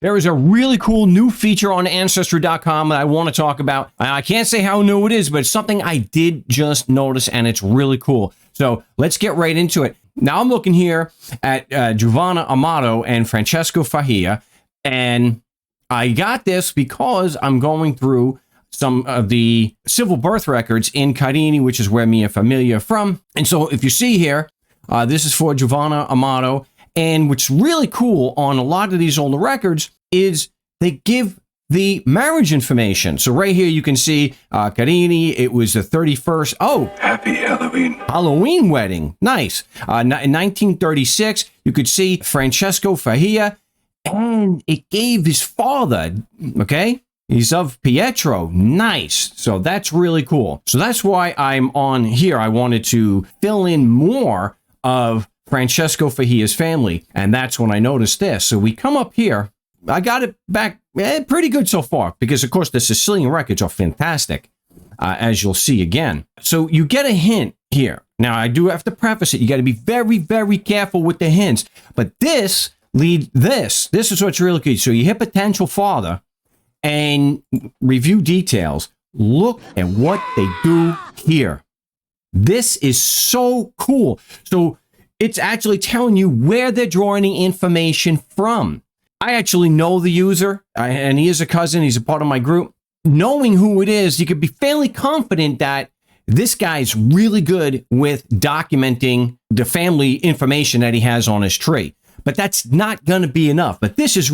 There is a really cool new feature on ancestry.com that I want to talk about. I can't say how new it is, but it's something I did just notice, and it's really cool. So let's get right into it. Now I'm looking here at Giovanna Amato and Francesco Fahia, and I got this because I'm going through some of the civil birth records in Carini, which is where Mia Famiglia are from. And so if you see here, this is for Giovanna Amato. And what's really cool on a lot of these older records is they give the marriage information. So right here you can see Carini, it was the 31st. Oh, happy Halloween. Halloween wedding. Nice. In 1936, you could see Francesco Fahia, and it gave his father, okay? He's of Pietro. Nice. So that's really cool. So that's why I'm on here. I wanted to fill in more of Francesco Fahia's family. And that's when I noticed this. So we come up here. I got it back pretty good so far because, of course, the Sicilian records are fantastic, as you'll see again. So you get a hint here. Now, I do have to preface it. You got to be very, very careful with the hints. But this is what's really good. So you hit potential father and review details. Look at what they do here. This is so cool. So it's actually telling you where they're drawing the information from. I actually know the user, and he is a cousin. He's a part of my group. Knowing who it is, you could be fairly confident that this guy's really good with documenting the family information that he has on his tree. But that's not going to be enough. But this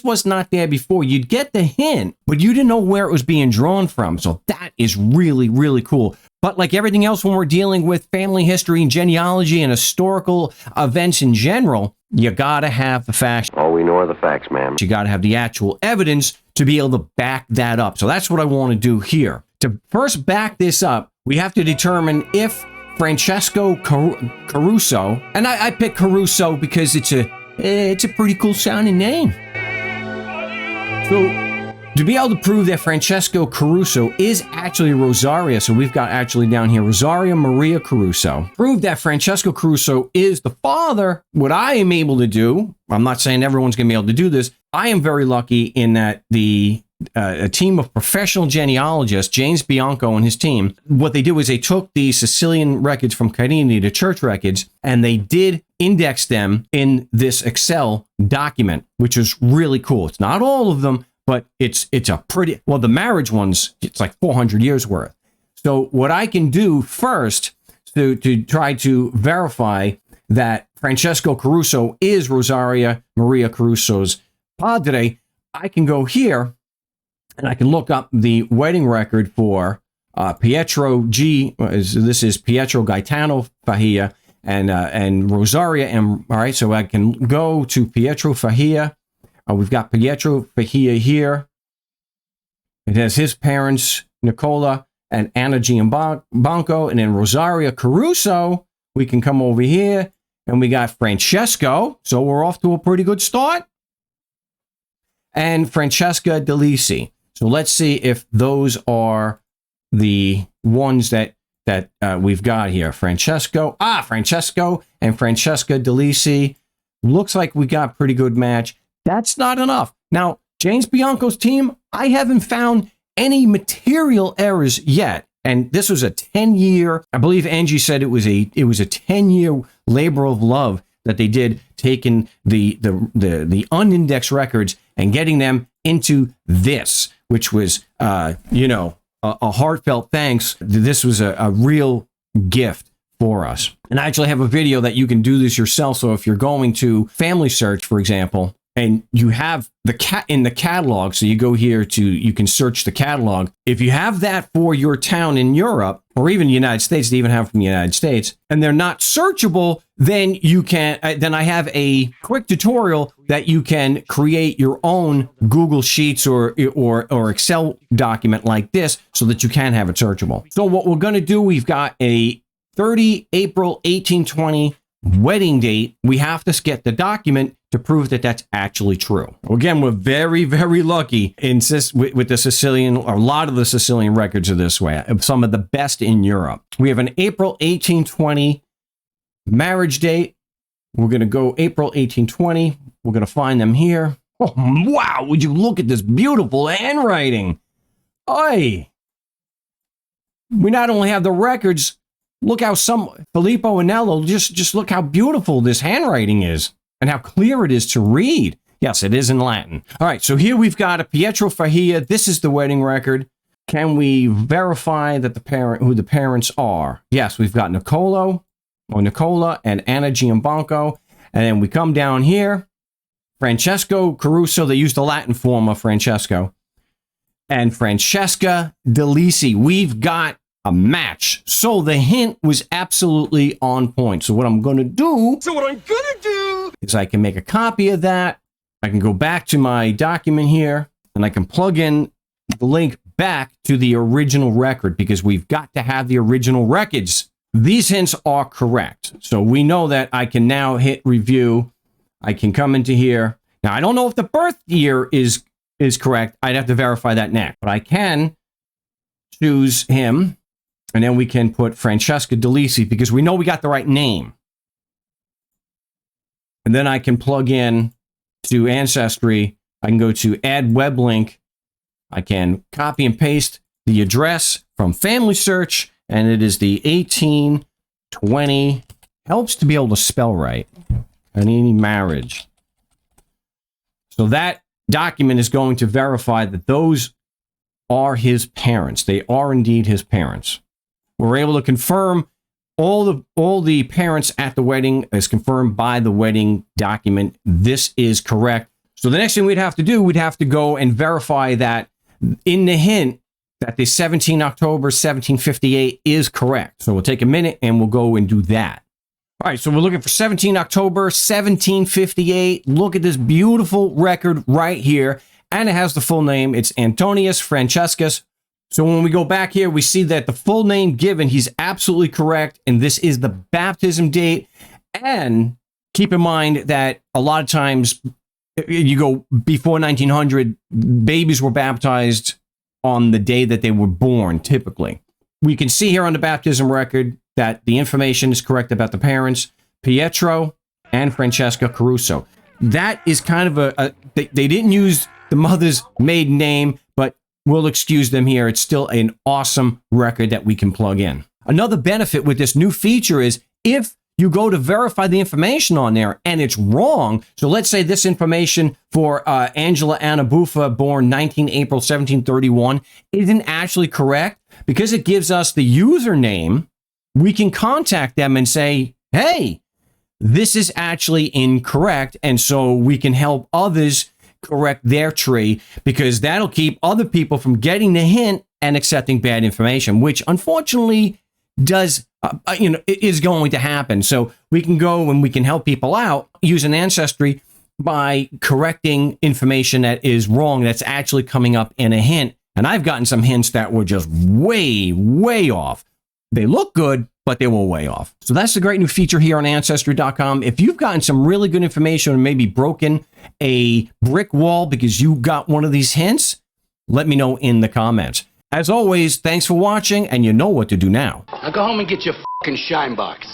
was not there before. You'd get the hint, but you didn't know where it was being drawn from. So that is really, really cool. But like everything else, when we're dealing with family history and genealogy and historical events in general, you got to have the facts. All we know are the facts, ma'am. You got to have the actual evidence to be able to back that up. So that's what I want to do here. To first back this up, we have to determine if Francesco Caruso, and I picked Caruso because it's a pretty cool sounding name. So to be able to prove that Francesco Caruso is actually Rosaria, so we've got actually down here Rosaria Maria Caruso. Prove that Francesco Caruso is the father. What I am able to do, I'm not saying everyone's going to be able to do this. I am very lucky in that a team of professional genealogists, James Bianco and his team, what they did was they took the Sicilian records from Carini, the church records, and they did index them in this Excel document, which is really cool. It's not all of them, but it's a pretty, well, the marriage ones, it's like 400 years worth. So what I can do first to try to verify that Francesco Caruso is Rosaria Maria Caruso's padre, I can go here and I can look up the wedding record for Pietro G. This is Pietro Gaetano Fahia and Rosaria. And all right, so I can go to Pietro Fahia. We've got Pietro Fahia here. It has his parents, Nicola and Anna Giambanco, and then Rosaria Caruso. We can come over here, and we got Francesco. So we're off to a pretty good start. And Francesca Delisi. So let's see if those are the ones that we've got here. Francesco and Francesca Delisi. Looks like we got a pretty good match. That's not enough. Now, James Bianco's team, I haven't found any material errors yet. And this was a 10-year, I believe Angie said it was a 10-year labor of love that they did, taking the unindexed records and getting them into this, which was, a heartfelt thanks. This was a real gift for us. And I actually have a video that you can do this yourself. So if you're going to Family Search, for example, and you have in the catalog, so you go here you can search the catalog. If you have that for your town in Europe, or even the United States, they even have from the United States, and they're not searchable, then you can, then I have a quick tutorial that you can create your own Google Sheets or Excel document like this so that you can have it searchable. So what we're going to do, we've got a 30 April 1820 wedding date. We have to get the document to prove that that's actually true. Again, we're very, very lucky with the Sicilian, or a lot of the Sicilian records are this way, some of the best in Europe. We have an April 1820 marriage date. We're going to go April 1820. We're going to find them here. Oh, wow, would you look at this beautiful handwriting? Oy! We not only have the records, look how Filippo Anello, just look how beautiful this handwriting is and how clear it is to read. Yes, it is in Latin. All right, so here we've got a Pietro Fahia. This is the wedding record. Can we verify that who the parents are? Yes, we've got Nicola and Anna Giambanco. And then we come down here, Francesco Caruso. They used the Latin form of Francesco. And Francesca Delisi. We've got a match. So the hint was absolutely on point. So what I'm going to do is I can make a copy of that. I can go back to my document here and I can plug in the link back to the original record because we've got to have the original records. These hints are correct. So we know that I can now hit review. I can come into here. Now, I don't know if the birth year is correct. I'd have to verify that next. But I can choose him. And then we can put Francesca Delisi because we know we got the right name. And then I can plug in to Ancestry. I can go to add web link. I can copy and paste the address from Family Search. And it is the 1820. Helps to be able to spell right. Panini marriage. So that document is going to verify that those are his parents. They are indeed his parents. We're able to confirm all the parents at the wedding is confirmed by the wedding document. This is correct. So the next thing we'd have to do, we'd have to go and verify that in the hint that the 17 October 1758 is correct. So we'll take a minute and we'll go and do that. All right, so we're looking for 17 October 1758. Look at this beautiful record right here. And it has the full name. It's Antonius Francescus. So when we go back here, we see that the full name given, he's absolutely correct. And this is the baptism date. And keep in mind that a lot of times you go before 1900, babies were baptized on the day that they were born, typically. We can see here on the baptism record that the information is correct about the parents, Pietro and Francesca Caruso. That is kind of they didn't use the mother's maiden name, but we'll excuse them here. It's still an awesome record that we can plug in. Another benefit with this new feature is if you go to verify the information on there and it's wrong. So let's say this information for Angela Anna Buffa, born 19 April 1731, isn't actually correct. Because it gives us the username, we can contact them and say, hey, this is actually incorrect. And so we can help others correct their tree because that'll keep other people from getting the hint and accepting bad information, which unfortunately does, is going to happen. So we can go and we can help people out using Ancestry by correcting information that is wrong that's actually coming up in a hint. And I've gotten some hints that were just way, way off. They look good, but they were way off. So that's the great new feature here on Ancestry.com. If you've gotten some really good information and maybe broken a brick wall because you got one of these hints, let me know in the comments. As always, thanks for watching, and you know what to do now. Now go home and get your fucking shine box.